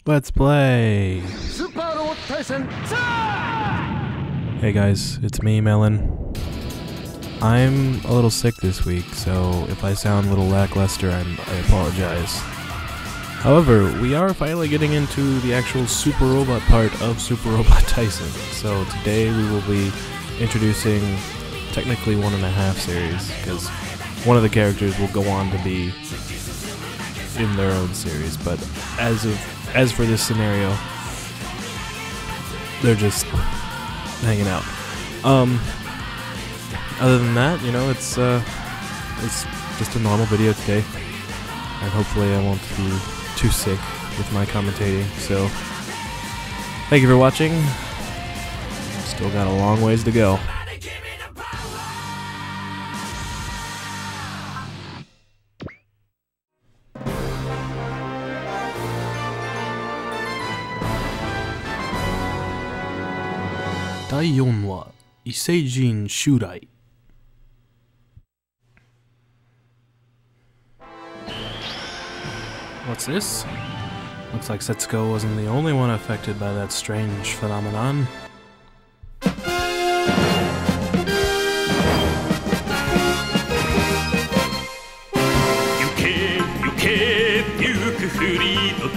Let's play! Hey guys, it's me, Melon. I'm a little sick this week, so if I sound a little lackluster, I apologize. However, we are finally getting into the actual Super Robot part of Super Robot Taisen. So today we will be introducing technically 1.5 series, because one of the characters will go on to be in their own series, but as for this scenario, they're just hanging out. Other than that, you know, it's just a normal video today, and hopefully I won't be too sick with my commentating. So, thank you for watching. Still got a long ways to go.第4話異星人襲来. What's this? Looks like Setsuko wasn't the only one affected by that strange phenomenon.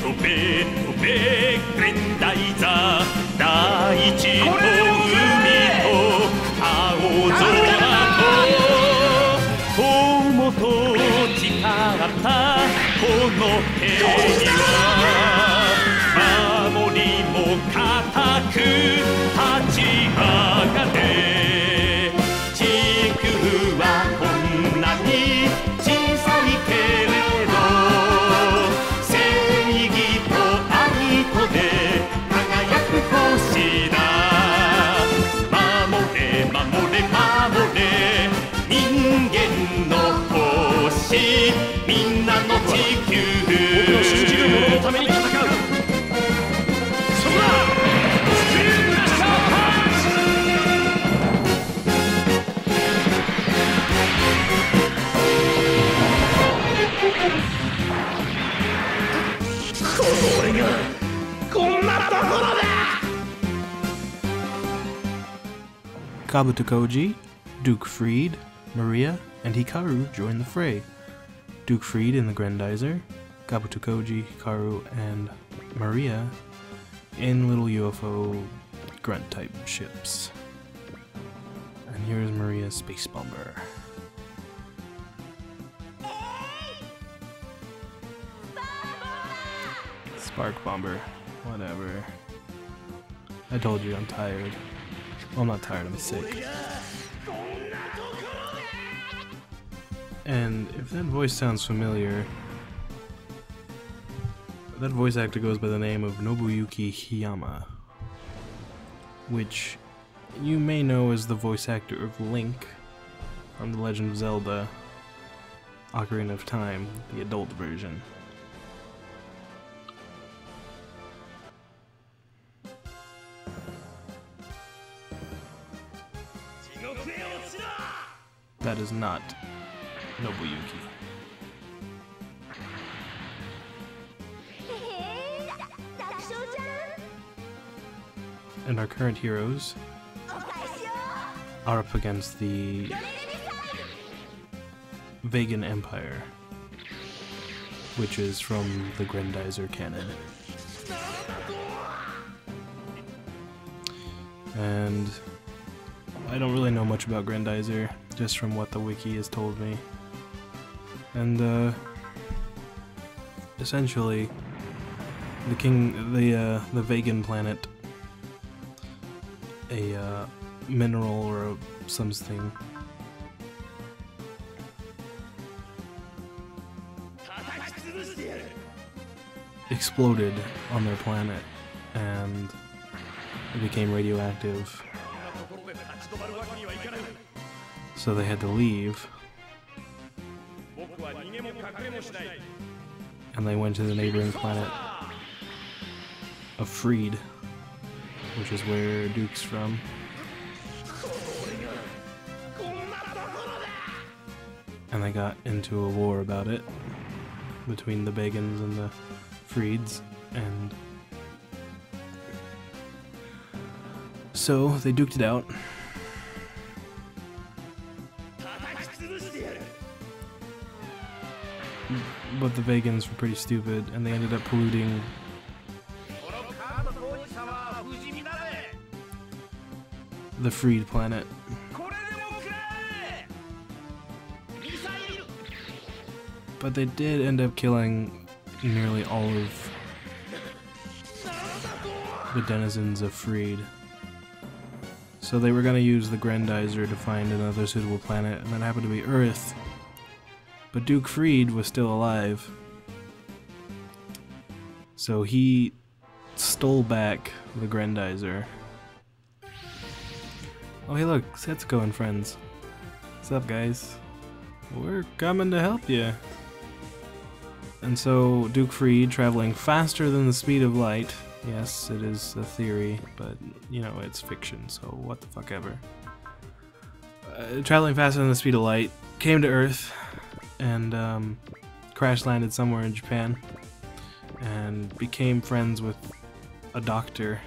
Tobe, Grendizer, 大地と海と青空と友と誓ったこの平和守りも固く立ち上がれ地球はこんなに小さいけれどみんなの地球僕の信じる者のために戦うそこだスクリューブラスターパンチこの俺がこんなところだKabuto Koji, Duke Freed, Maria, and Hikaru join the fray. Duke Freed in the Grendizer, Kabuto Koji, Hikaru, and Maria in little UFO grunt-type ships. And here's Maria's space bomber. Spark bomber, whatever. I told you I'm tired. Well, I'm not tired, I'm sick. And if that voice sounds familiar, that voice actor goes by the name of Nobuyuki Hiyama, which you may know as the voice actor of Link from The Legend of Zelda Ocarina of Time, the adult version. That is not Nobuyuki. And our current heroes are up against the Vegan Empire, which is from the Grendizer canon. And I don't really know much about Grendizer, just from what the wiki has told me. And essentially, the vegan planet, a mineral or something, exploded on their planet, and it became radioactive. So they had to leave, and they went to the neighboring planet of Freed, which is where Duke's from. And they got into a war about it between the Begans and the Freeds, and So they duked it out. But the Vegans were pretty stupid, and they ended up polluting the freed planet. But they did end up killing nearly all of the denizens of Freed. So they were going to use the Grendizer to find another suitable planet, and that happened to be Earth. But Duke Freed was still alive. So he stole back the Grendizer. Oh hey look, Setsuko and friends. What's up guys? We're coming to help you. And so Duke Freed, traveling faster than the speed of light, yes, it is a theory, but you know, it's fiction, so what the fuck ever. Traveling faster than the speed of light, came to Earth, and crash landed somewhere in Japan, and became friends with a doctor.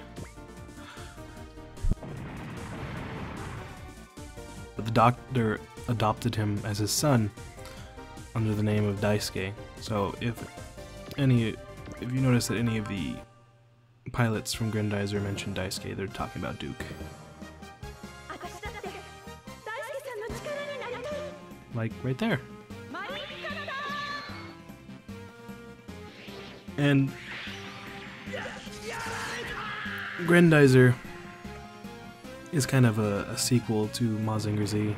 But the doctor adopted him as his son under the name of Daisuke. So if you notice that any of the pilots from Grendizer mention Daisuke, they're talking about Duke. Like right there. And Grendizer is kind of a sequel to Mazinger Z.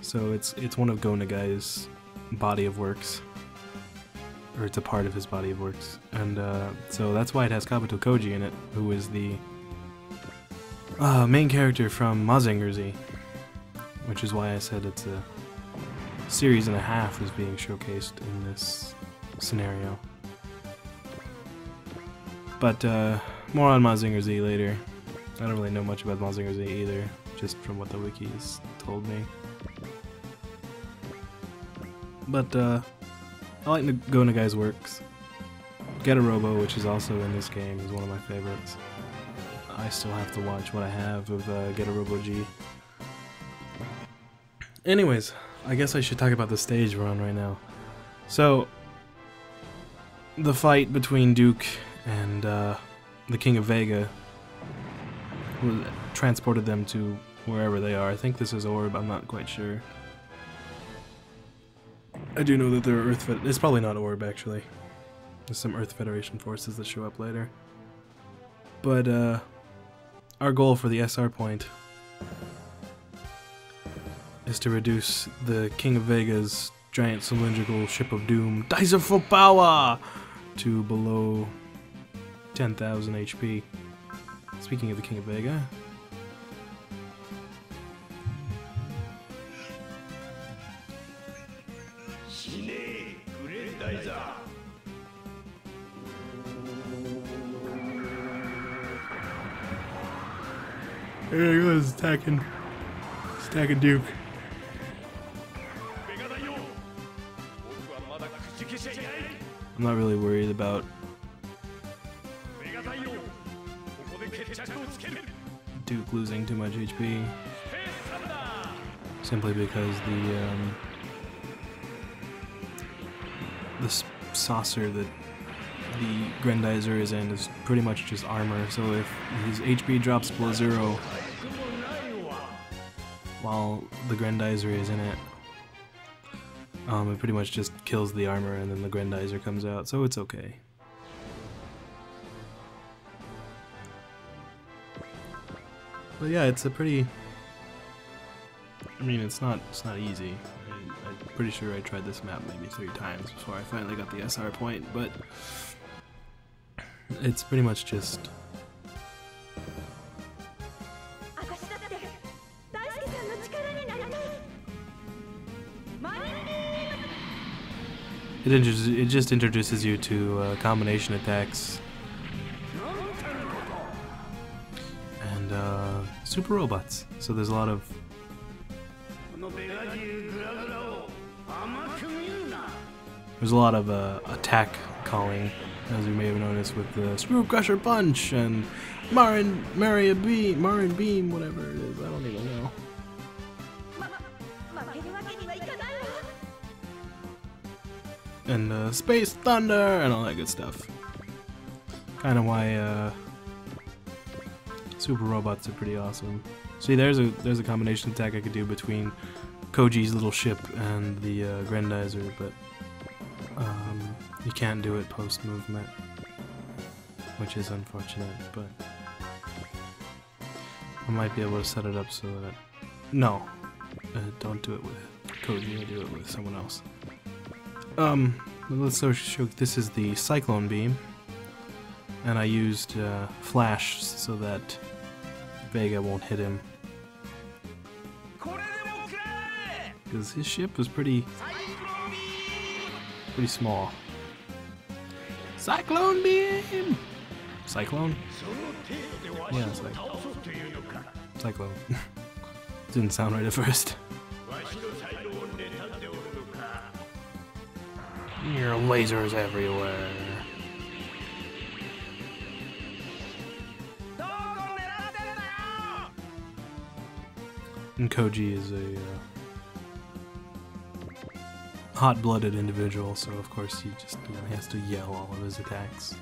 So it's one of Go Nagai's body of works. Or it's a part of his body of works. And so that's why it has Kabuto Koji in it, who is the main character from Mazinger Z. Which is why I said it's a series and a half is being showcased in this scenario. But more on Mazinger Z later. I don't really know much about Mazinger Z either, just from what the wiki has told me. But I like Go Nagai's works. Get a Robo, which is also in this game, is one of my favorites. I still have to watch what I have of Get a Robo G. Anyways, I guess I should talk about the stage we're on right now. So, the fight between Duke and the King of Vega transported them to wherever they are. I think this is Orb, I'm not quite sure. I do know that there are it's probably not Orb actually. There's some Earth Federation forces that show up later. But our goal for the SR point is to reduce the King of Vega's giant cylindrical ship of doom, Taisen for power, to below 10,000 HP. Speaking of the King of Vega, there he goes, attacking Duke. I'm not really worried about Duke losing too much HP, simply because the saucer that the Grendizer is in is pretty much just armor, so if his HP drops below 0 while the Grendizer is in it, it pretty much just kills the armor and then the Grendizer comes out, so it's okay. But yeah, it's a pretty... I mean, it's not easy. I'm pretty sure I tried this map maybe 3 times before I finally got the SR point, but it's pretty much just... It just introduces you to combination attacks and super robots. So there's a lot of There's a lot of attack calling, as you may have noticed, with the Screw Crusher Punch and Marin Beam, whatever it is, I don't even know. And Space Thunder and all that good stuff. Kind of why super robots are pretty awesome. See, there's a combination attack I could do between Koji's little ship and the Grendizer, but you can't do it post movement, which is unfortunate. But I might be able to set it up so that don't do it with Koji. I do it with someone else. Let's show. This is the Cyclone Beam, and I used Flash so that Vega won't hit him, because his ship was pretty small. Cyclone Beam! Cyclone? Yeah, it's like Cyclone. Didn't sound right at first. Your lasers everywhere. And Koji is a hot-blooded individual, so of course he just he has to yell all of his attacks.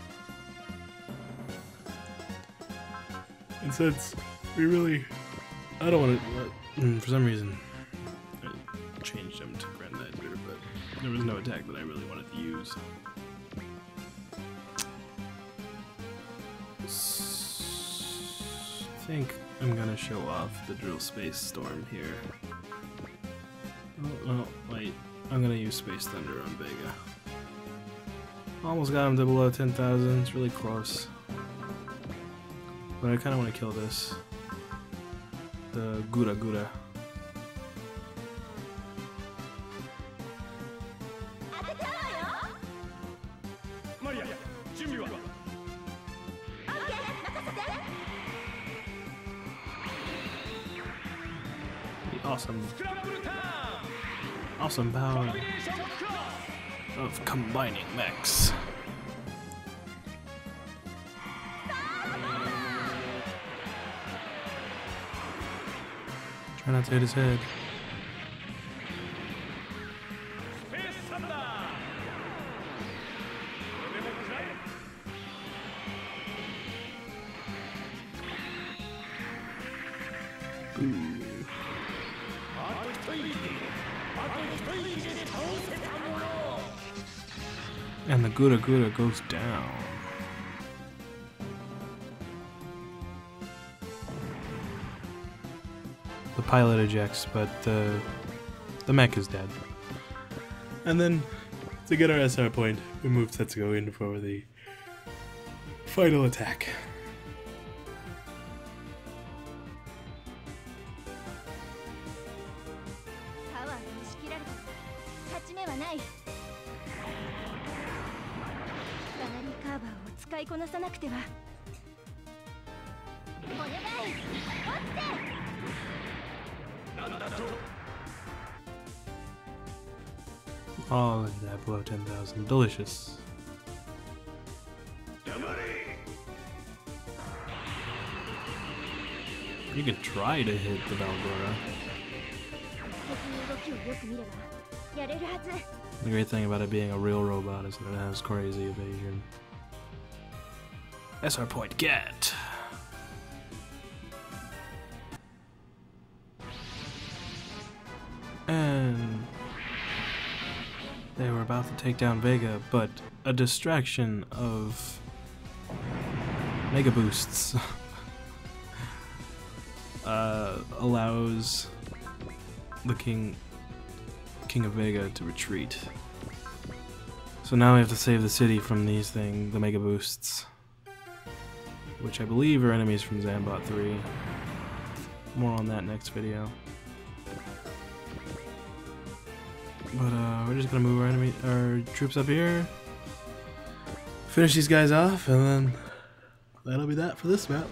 And since we really, I don't want to. For some reason, I changed him to Grendizer, but there was no attack that I really wanted to use. I think I'm gonna show off the Drill Space Storm here. Oh, wait. I'm gonna use Space Thunder on Vega. Almost got him to below 10,000. It's really close. But I kinda wanna kill this. The Gura Gura. Awesome power of combining mechs. Try not to hit his head. And the Gura Gura goes down. The pilot ejects, but the mech is dead. And then, to get our SR point, we move Setsuko in for the final attack. Oh, look at that, below 10,000. Delicious. You can try to hit the Valgora. The great thing about it being a real robot is that it has crazy evasion. SR point, get! And they were about to take down Vega, but a distraction of Mega Boosts allows the King of Vega to retreat. So now we have to save the city from these the Mega Boosts, which I believe are enemies from Zambot 3. More on that next video. But we're just gonna move our troops up here, finish these guys off, and then that'll be that for this map.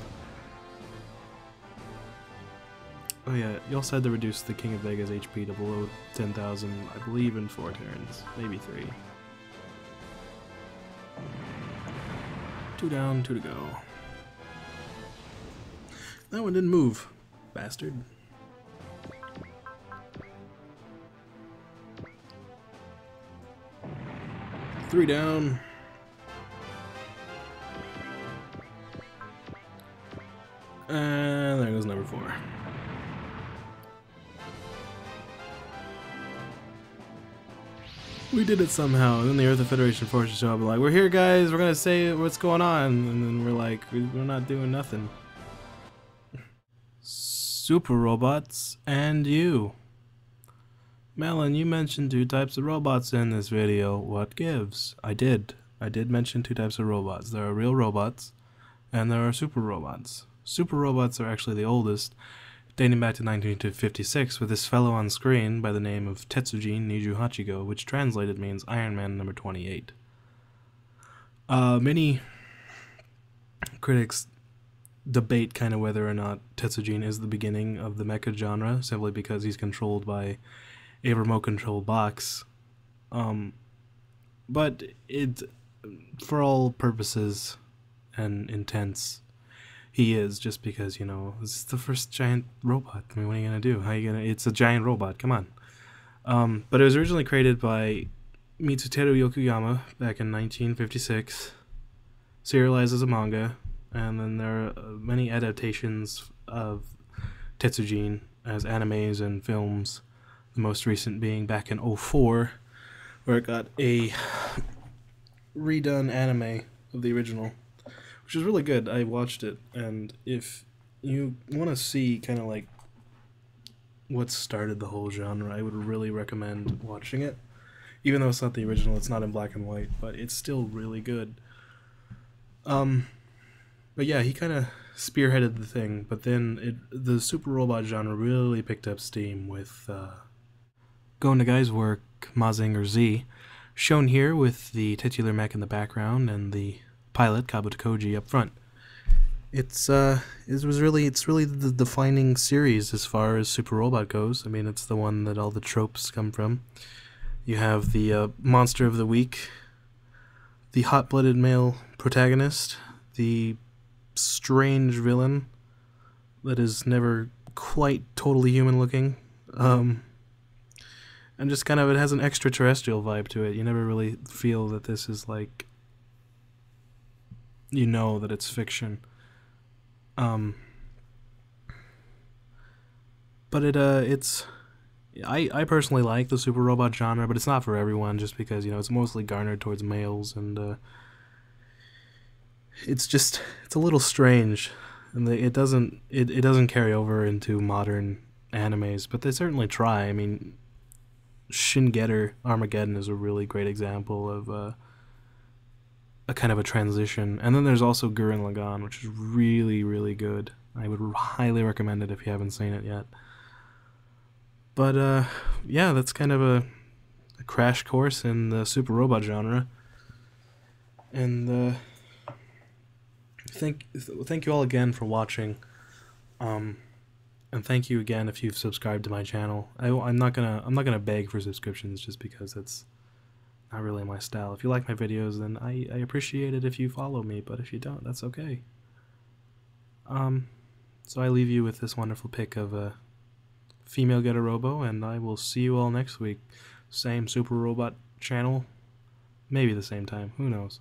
Oh yeah, you also had to reduce the King of Vega's HP to below 10,000, I believe in 4 turns, maybe 3. 2 down, 2 to go. That one didn't move, bastard. Three down. And there goes number 4. We did it somehow. And then the Earth Federation forces show up like, we're here guys, we're gonna say what's going on. And then we're like, we're not doing nothing. Super robots and you. Melon, you mentioned 2 types of robots in this video. What gives? I did mention 2 types of robots. There are real robots and there are super robots. Super robots are actually the oldest, dating back to 1956 with this fellow on screen by the name of Tetsujin Niju Hachigo, which translated means Iron Man number 28. Many critics debate kind of whether or not Tetsujin is the beginning of the mecha genre, simply because he's controlled by a remote control box. But it, for all purposes and intents, he is, just because, you know, this is the first giant robot. I mean, what are you gonna do? How are you gonna? It's a giant robot. Come on. But it was originally created by Mitsuteru Yokuyama back in 1956, serialized as a manga, and then there are many adaptations of Tetsujin as animes and films. The most recent being back in 2004, where it got a redone anime of the original, which is really good. I watched it, and if you want to see kind of like what started the whole genre, I would really recommend watching it. Even though it's not the original, it's not in black and white, but it's still really good. But yeah, he kind of spearheaded the thing, but then the super robot genre really picked up steam with Go Nagai's work, Mazinger Z, shown here with the titular mech in the background and the pilot Kabuto Koji up front. It's really the defining series as far as Super Robot goes. I mean, it's the one that all the tropes come from. You have the monster of the week, the hot-blooded male protagonist, the strange villain that is never quite totally human-looking, and just kind of, it has an extraterrestrial vibe to it. You never really feel that this is like, you know that it's fiction. But it's I personally like the super robot genre, but it's not for everyone, just because, you know, it's mostly garnered towards males, and it's a little strange, and it doesn't carry over into modern animes, but they certainly try. I mean, Shin Getter Armageddon is a really great example of a kind of a transition. And then there's also Gurren Lagann, which is really, really good. I would highly recommend it if you haven't seen it yet. But yeah, that's kind of a crash course in the super robot genre. And thank you all again for watching. And thank you again if you've subscribed to my channel. I'm not gonna beg for subscriptions, just because it's not really my style. If you like my videos, then I appreciate it if you follow me, but if you don't, that's okay. So I leave you with this wonderful pic of a female Getter Robo, and I will see you all next week. Same Super Robot channel, maybe the same time, who knows.